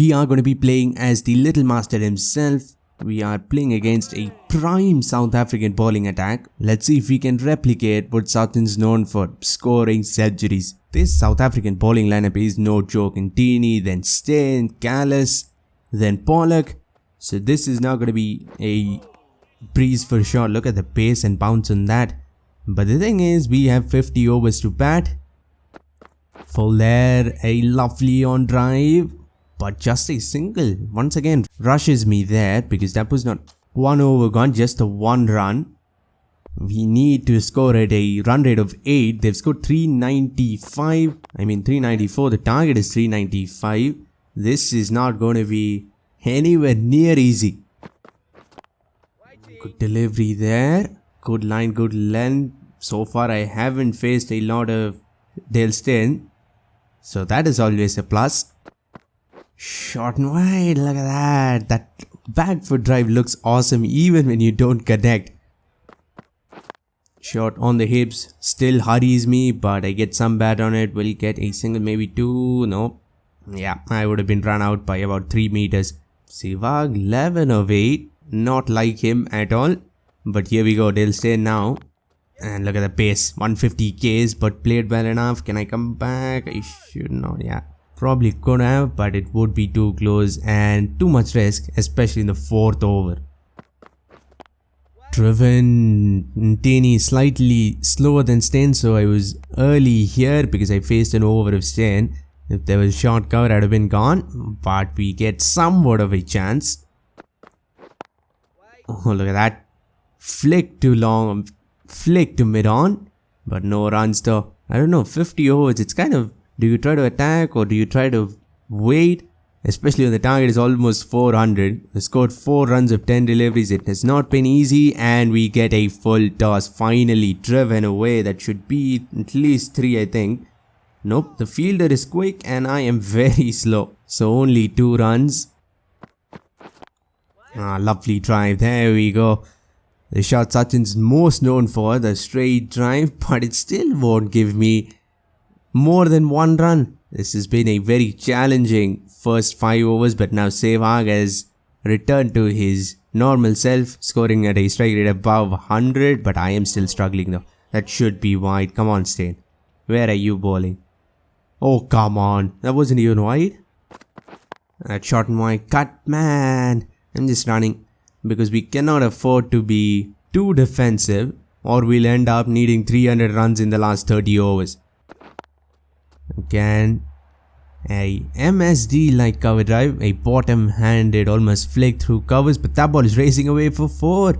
We are going to be playing as the little master himself. We are playing against a prime South African bowling attack. Let's see if we can replicate what Southern's known for, scoring centuries. This South African bowling lineup is no joke. Ntini, then Steyn, Callis, then Pollock. So this is now going to be a breeze for sure. Look at the pace and bounce on that. But the thing is, we have 50 overs to bat. Full there, a lovely on drive. But just a single, once again, rushes me there because that was not one over gone, just a one run. We need to score at a run rate of 8. They've scored 394. The target is 395. This is not going to be anywhere near easy. Good delivery there. Good line, good length. So far, I haven't faced a lot of Dale Steyn. So that is always a plus. Short and wide, look at that. That back foot drive looks awesome even when you don't connect. Short on the hips, still hurries me, but I get some bat on it. Will get a single, maybe two. No. Yeah, I would have been run out by about 3 meters. Sehwag, 11 of 8. Not like him at all. But here we go, Dale Steyn now. And look at the pace, 150 Ks, but played well enough. Can I come back? I should not, yeah. Probably could have, but it would be too close and too much risk, especially in the 4th over. Driven, Ntini slightly slower than Steyn, so I was early here because I faced an over of Steyn. If there was short cover, I'd have been gone, but we get somewhat of a chance. Oh, look at that. Flick too long, flick to mid-on, but no runs though. I don't know, 50 overs, it's kind of... Do you try to attack or do you try to wait? Especially when the target is almost 400. We scored 4 runs of 10 deliveries. It has not been easy and we get a full toss. Finally driven away. That should be at least 3, I think. Nope, the fielder is quick and I am very slow. So only 2 runs. Lovely drive. There we go. The shot Sachin's most known for, the straight drive, but it still won't give me more than 1 run. This has been a very challenging first 5 overs, but now Sehwag has returned to his normal self, scoring at a strike rate above 100, but I am still struggling though. That should be wide. Come on, Steyn. Where are you bowling? Oh, come on. That wasn't even wide. That shot and wide. Cut, man. I'm just running because we cannot afford to be too defensive or we'll end up needing 300 runs in the last 30 overs. Again, a MSD like cover drive, a bottom handed almost flick through covers, but that ball is racing away for 4.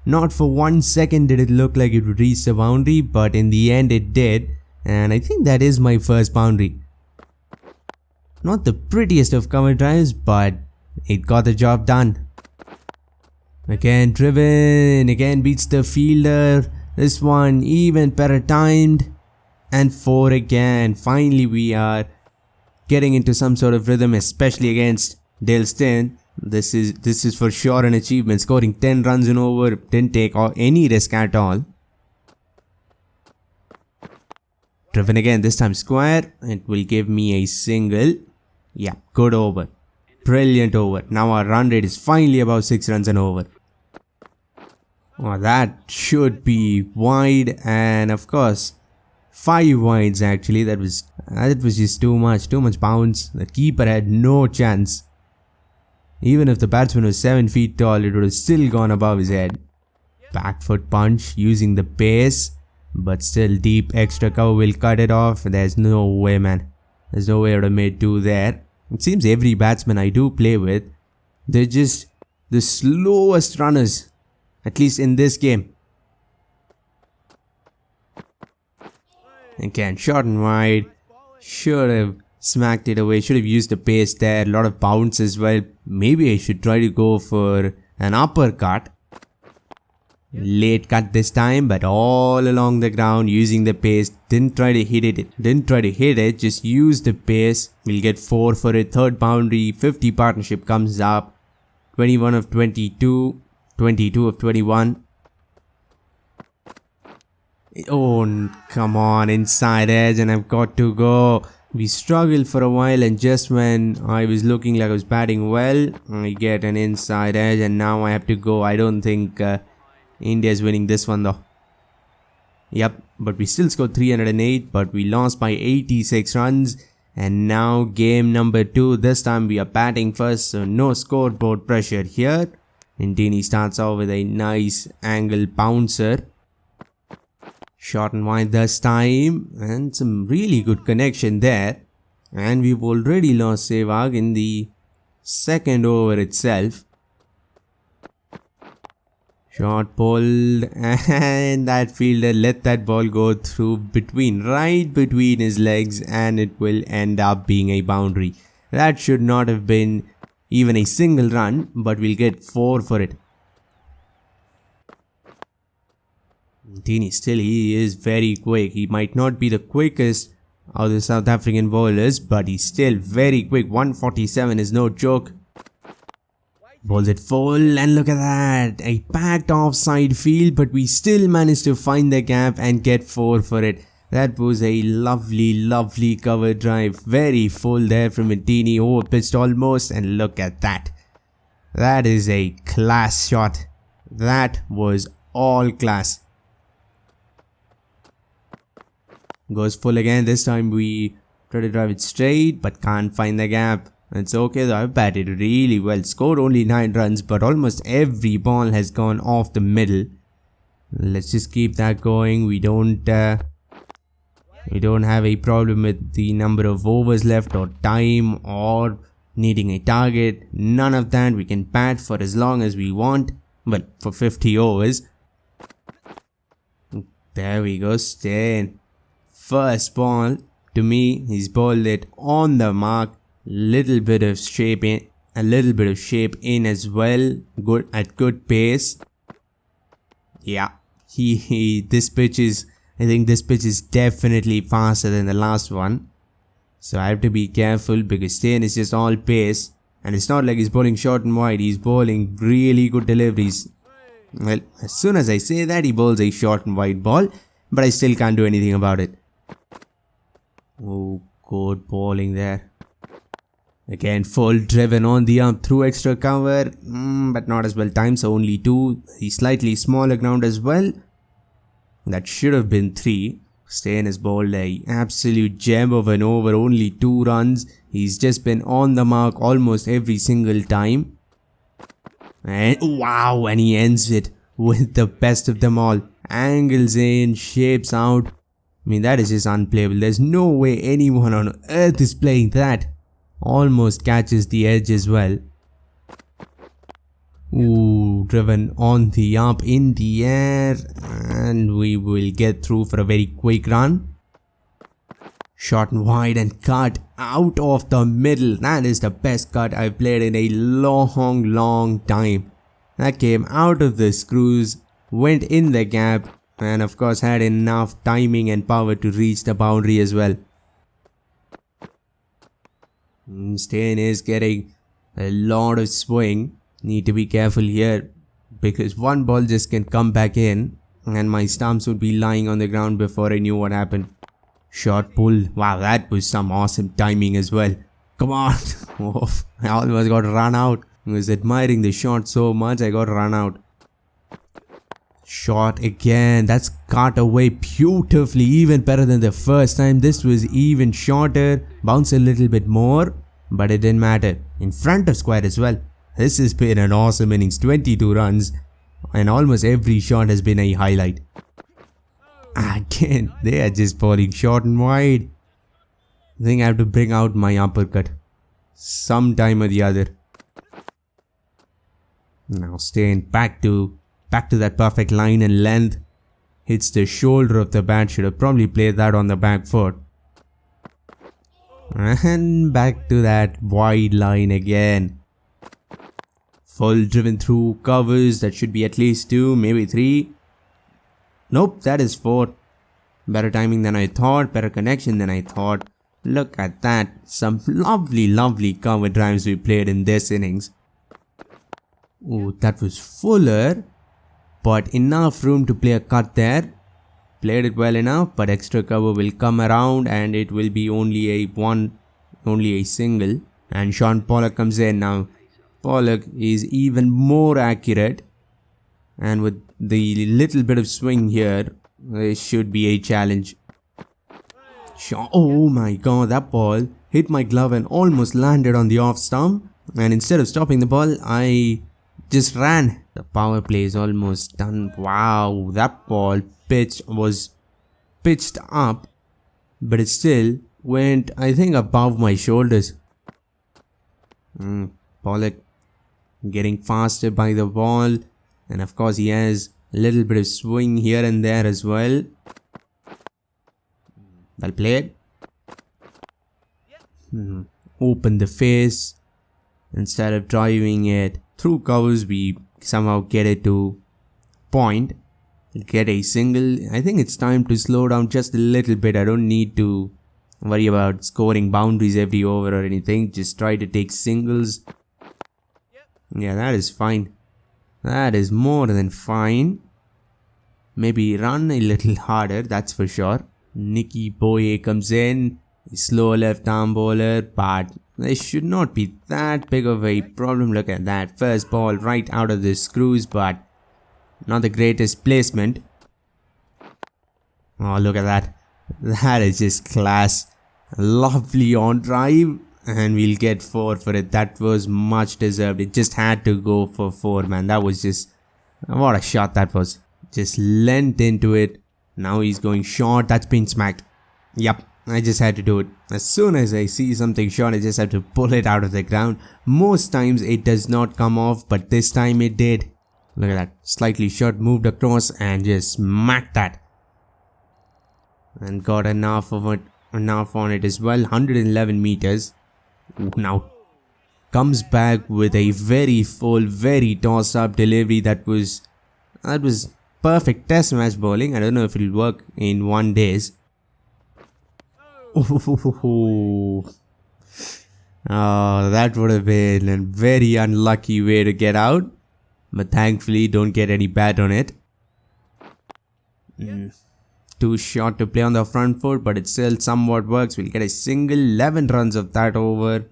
Not for 1 second did it look like it would reach the boundary, but in the end it did, and I think that is my first boundary. Not the prettiest of cover drives, but it got the job done. Again driven, again beats the fielder, this one even better timed. And 4 again. Finally we are getting into some sort of rhythm, especially against Dale Steyn. This is for sure an achievement. Scoring 10 runs in over, didn't take any risk at all. Driven again, this time square. It will give me a single. Yeah, good over. Brilliant over. Now our run rate is finally about 6 runs and over. Oh, that should be wide, and of course 5 wides actually. That was just too much bounce. The keeper had no chance. Even if the batsman was 7 feet tall, it would have still gone above his head. Back foot punch using the pace, but still deep extra cover will cut it off. There's no way, man. There's no way I would have made 2 there. It seems every batsman I do play with, they're just the slowest runners, at least in this game. Again, short and wide. Should have smacked it away. Should have used the pace there. A lot of bounce as well. Maybe I should try to go for an uppercut. Late cut this time, but all along the ground using the pace. Didn't try to hit it. Just use the pace. We'll get 4 for it. 3rd boundary. 50 partnership comes up. 21 of 22. 22 of 21. Oh, come on, inside edge, and I've got to go. We struggled for a while, and just when I was looking like I was batting well, I get an inside edge, and now I have to go. I don't think India is winning this one though. Yep, but we still scored 308, but we lost by 86 runs. And now game number 2. This time we are batting first, so no scoreboard pressure here. Intini starts off with a nice angle bouncer. Short and wide this time, and some really good connection there. And we've already lost Sehwag in the second over itself. Short pulled, and that fielder let that ball go through right between his legs, and it will end up being a boundary. That should not have been even a single run, but we'll get 4 for it. Tini still, he is very quick. He might not be the quickest of the South African bowlers, but he's still very quick. 147 is no joke. Bowls it full, and look at that. A packed offside field, but we still managed to find the gap and get 4 for it. That was a lovely cover drive. Very full there from Intini. Over-pitched almost, and look at that. That is a class shot. That was all class. Goes full again. This time we try to drive it straight, but can't find the gap. It's okay though, I've batted really well. Scored only 9 runs, but almost every ball has gone off the middle. Let's just keep that going. We don't have a problem with the number of overs left, or time, or needing a target. None of that. We can bat for as long as we want, but for 50 overs. There we go. Staying. First ball, to me, he's bowled it on the mark. Little bit of shape in, a little bit of shape in as well. Good at good pace. Yeah, this pitch is, I think this pitch is definitely faster than the last one. So I have to be careful, because Steyn is just all pace, and it's not like he's bowling short and wide. He's bowling really good deliveries. Well, as soon as I say that, he bowls a short and wide ball, but I still can't do anything about it. Oh, good bowling there. Again, full driven on the up through extra cover, but not as well timed, so only 2. The slightly smaller ground as well. That should have been 3. Steyn has bowled a absolute gem of an over, only 2 runs. He's just been on the mark almost every single time. And wow, and he ends it with the best of them all. Angles in, shapes out. I mean, that is just unplayable. There's no way anyone on earth is playing that. Almost catches the edge as well. Ooh, driven on the up in the air, and we will get through for a very quick run. Short and wide and cut out of the middle. That is the best cut I've played in a long time. That came out of the screws, went in the gap, and of course had enough timing and power to reach the boundary as well. Steyn is getting a lot of swing. Need to be careful here, because one ball just can come back in and my stumps would be lying on the ground before I knew what happened. Short pull. Wow, that was some awesome timing as well. Come on. Oh, I almost got run out. I was admiring the shot so much, I got run out. Shot again. That's cut away beautifully, even better than the first time. This was even shorter, bounced a little bit more, but it didn't matter. In front of square as well. This has been an awesome innings. 22 runs, and almost every shot has been a highlight. Again, they are just bowling short and wide. I think I have to bring out my uppercut sometime or the other. Now Steyn back to that perfect line and length. Hits the shoulder of the bat. Should have probably played that on the back foot. And back to that wide line again. Full driven through covers. That should be at least 2, maybe 3. Nope, that is 4. Better timing than I thought. Better connection than I thought. Look at that. Some lovely cover drives we played in this innings. Oh, that was fuller, but enough room to play a cut there. played it well enough, but extra cover will come around and it will be only a single. And Sean Pollock comes in now. Pollock is even more accurate, and with the little bit of swing here, this should be a challenge. Oh my god, that ball hit my glove and almost landed on the off stump. And instead of stopping the ball, I just ran. The power play is almost done. Wow, that ball was pitched up, but it still went, I think, above my shoulders. Pollock getting faster by the ball, and of course he has a little bit of swing here and there as well. Well played. Open the face. Instead of driving it through covers, we somehow get it to point. Get a single. I think it's time to slow down just a little bit. I don't need to worry about scoring boundaries every over or anything. Just try to take singles. Yeah, that is fine. That is more than fine. Maybe run a little harder, that's for sure. Nicky Boye comes in. Slow left arm bowler, but this should not be that big of a problem. Look at that. First ball right out of the screws, but not the greatest placement. Oh, look at that. That is just class. Lovely on drive, and we'll get 4 for it. That was much deserved. It just had to go for 4, man. That was just, what a shot that was. Just leant into it. Now he's going short. That's been smacked. Yep, I just had to do it. As soon as I see something short, I just have to pull it out of the ground. Most times it does not come off, but this time it did. Look at that. Slightly short, moved across and just smacked that. And got enough on it as well. 111 meters. Now comes back with a very full, very tossed up delivery. That was perfect test match bowling. I don't know if it'll work in 1 day. Oh, that would have been a very unlucky way to get out. But thankfully, don't get any bat on it. Too short to play on the front foot, but it still somewhat works. We'll get a single, 11 runs of that over.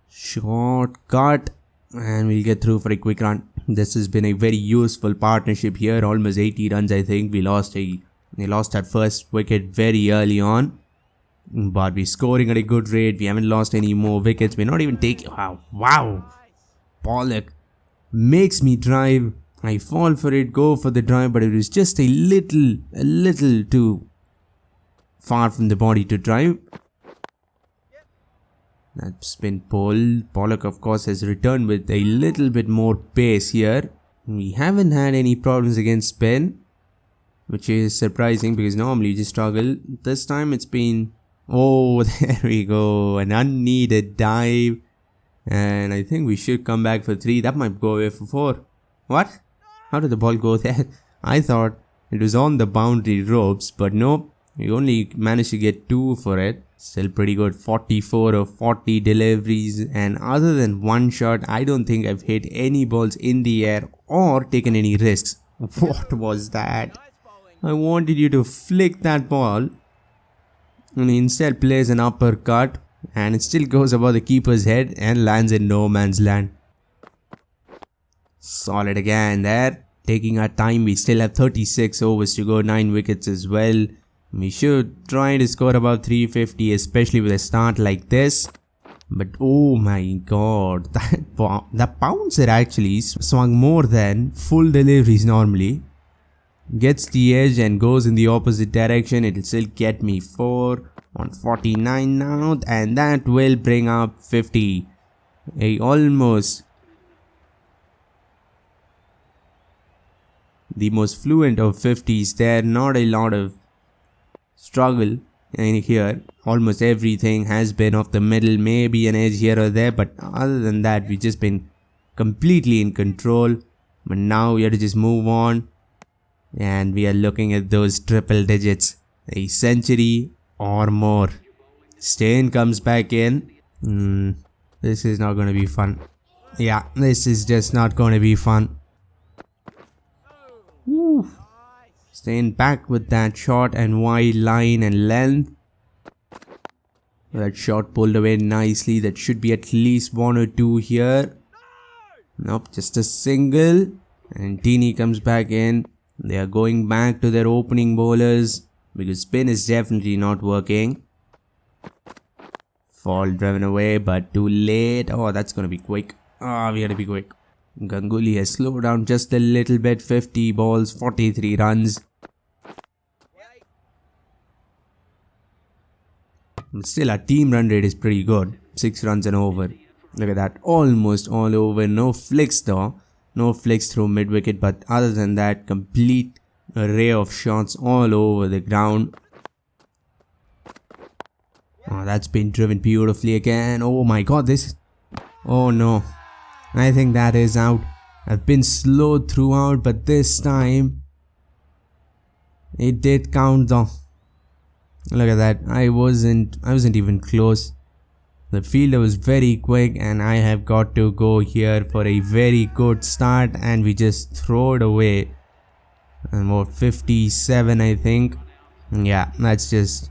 Short cut, and we'll get through for a quick run. This has been a very useful partnership here. Almost 80 runs, I think. We lost that first wicket very early on, but we're scoring at a good rate. We haven't lost any more wickets. We're not even taking. Wow. Pollock makes me drive. I fall for it, go for the drive, but it was just a little too far from the body to drive. That spin pulled. Pollock, of course, has returned with a little bit more pace here. We haven't had any problems against spin, which is surprising because normally you just struggle. This time it's been, oh, there we go, an unneeded dive, and I think we should come back for 3. That might go away for 4. What? How did the ball go there? I thought it was on the boundary ropes, but nope, we only managed to get 2 for it. Still pretty good. 44 of 40 deliveries, and other than 1 shot, I don't think I've hit any balls in the air or taken any risks. What was that? I wanted you to flick that ball, and he instead plays an uppercut, and it still goes above the keeper's head and lands in no man's land. Solid again there. Taking our time. We still have 36 overs to go, 9 wickets as well. We should try to score about 350, especially with a start like this. But oh my god, that bouncer actually swung more than full deliveries normally. Gets the edge and goes in the opposite direction. It'll still get me 4 on 49 now, and that will bring up 50. Almost the most fluent of 50s there. Not a lot of struggle in here. Almost everything has been off the middle, maybe an edge here or there, but other than that we've just been completely in control. But now we have to just move on, and we are looking at those triple digits, a century or more. Stain comes back in. This is not going to be fun. Yeah, this is just not going to be fun. Staying back with that short and wide line and length. That shot pulled away nicely. That should be at least 1 or 2 here. Nope, just a single. And Teeny comes back in. They are going back to their opening bowlers because spin is definitely not working. Fall driven away, but too late. Oh, that's gonna be quick. We gotta be quick. Ganguly has slowed down just a little bit. 50 balls, 43 runs. Still, our team run rate is pretty good. 6 runs and over. Look at that. Almost all over. No flicks though. No flicks through mid wicket, but other than that, complete array of shots all over the ground. Oh, that's been driven beautifully again. Oh my god, this. Oh no. I think that is out. I've been slow throughout, but this time it did count though. Look at that. I wasn't even close. The fielder was very quick, and I have got to go here for a very good start, and we just throw it away. And what, 57 I think. Yeah, that's just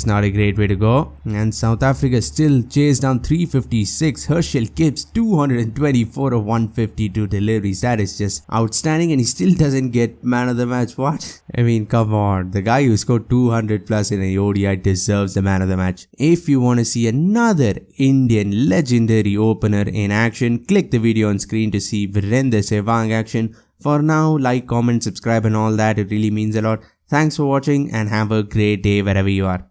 not a great way to go. And South Africa still chased down 356. Herschel Gibbs 224 of 152 deliveries. That is just outstanding, and he still doesn't get man of the match. What? I mean, come on. The guy who scored 200 plus in a ODI deserves the man of the match. If you want to see another Indian legendary opener in action, click the video on screen to see Virender Sehwag action. For now, like, comment, subscribe and all that. It really means a lot. Thanks for watching and have a great day wherever you are.